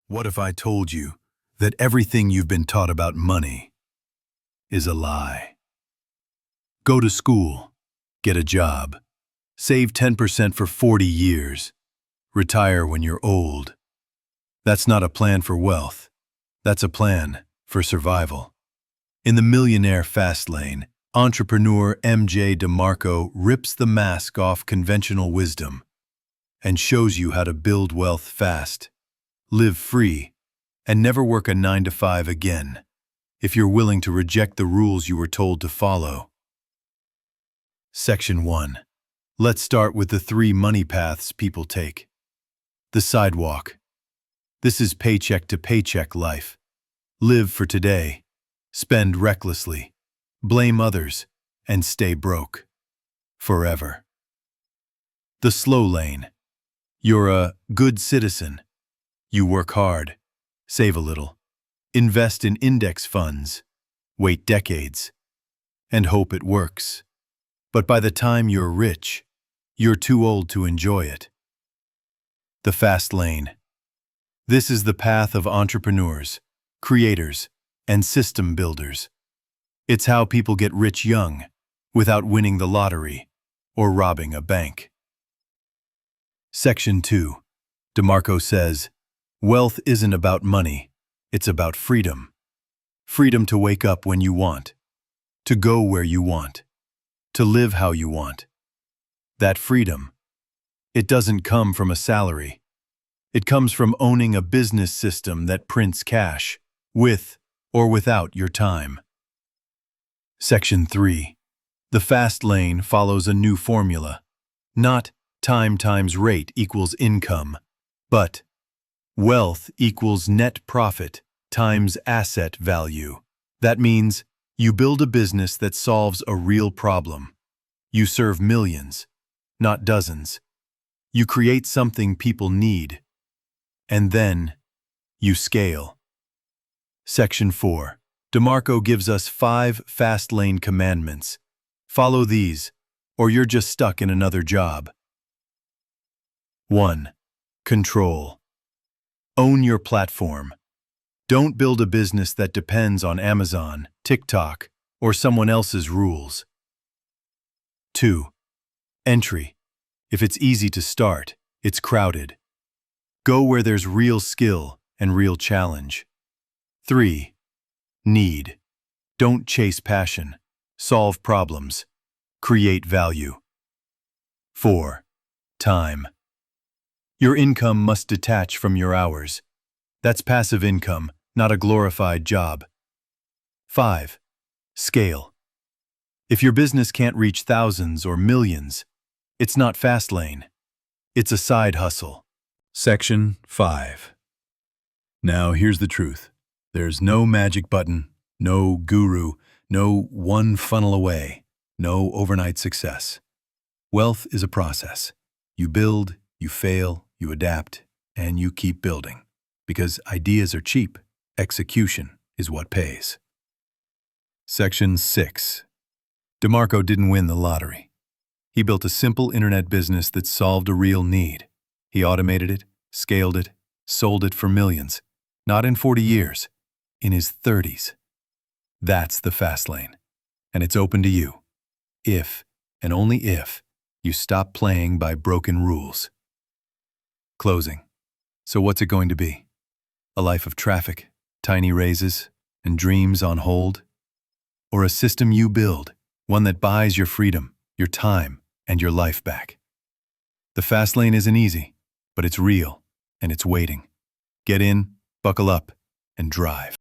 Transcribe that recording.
What if I told you that everything you've been taught about money is a lie? Go to school, get a job, save 10% for 40 years, retire when you're old. That's not a plan for wealth. That's a plan for survival. In the Millionaire Fastlane, entrepreneur DeMarco rips the mask off conventional wisdom and shows you how to build wealth fast, live free, and never work a 9-to-5 again, if you're willing to reject the rules you were told to follow. Section 1. Let's start with the 3 money paths people take. The sidewalk. This is paycheck to paycheck life. Live for today, spend recklessly, blame others, and stay broke. Forever. The slow lane. You're a good citizen. You work hard, save a little, invest in index funds, wait decades, and hope it works. But by the time you're rich, you're too old to enjoy it. The fast lane. This is the path of entrepreneurs, creators, and system builders. It's how people get rich young, without winning the lottery or robbing a bank. Section 2. DeMarco says, wealth isn't about money, it's about freedom. Freedom to wake up when you want, to go where you want, to live how you want. That freedom, it doesn't come from a salary. It comes from owning a business system that prints cash, with or without your time. Section 3. The fast lane follows a new formula. Not time times rate equals income, but wealth equals net profit times asset value. That means you build a business that solves a real problem. You serve millions, not dozens. You create something people need. And then you scale. Section 4. DeMarco gives us 5 fast lane commandments. Follow these, or you're just stuck in another job. 1. Control. Own your platform. Don't build a business that depends on Amazon, TikTok, or someone else's rules. 2. Entry. If it's easy to start, it's crowded. Go where there's real skill and real challenge. 3. Need. Don't chase passion. Solve problems. Create value. 4. Time. Your income must detach from your hours. That's passive income, not a glorified job. 5. Scale. If your business can't reach thousands or millions, it's not fast lane. It's a side hustle. Section 5. Now here's the truth. There's no magic button, no guru, no one funnel away, no overnight success. Wealth is a process. You build, you fail, you adapt, and you keep building. Because ideas are cheap, execution is what pays. Section 6. DeMarco didn't win the lottery. He built a simple internet business that solved a real need. He automated it, scaled it, sold it for millions. Not in 40 years, in his 30s. That's the fast lane. And it's open to you. If, and only if, you stop playing by broken rules. Closing. So what's it going to be? A life of traffic, tiny raises, and dreams on hold? Or a system you build, one that buys your freedom, your time, and your life back? The fast lane isn't easy, but it's real, and it's waiting. Get in, buckle up, and drive.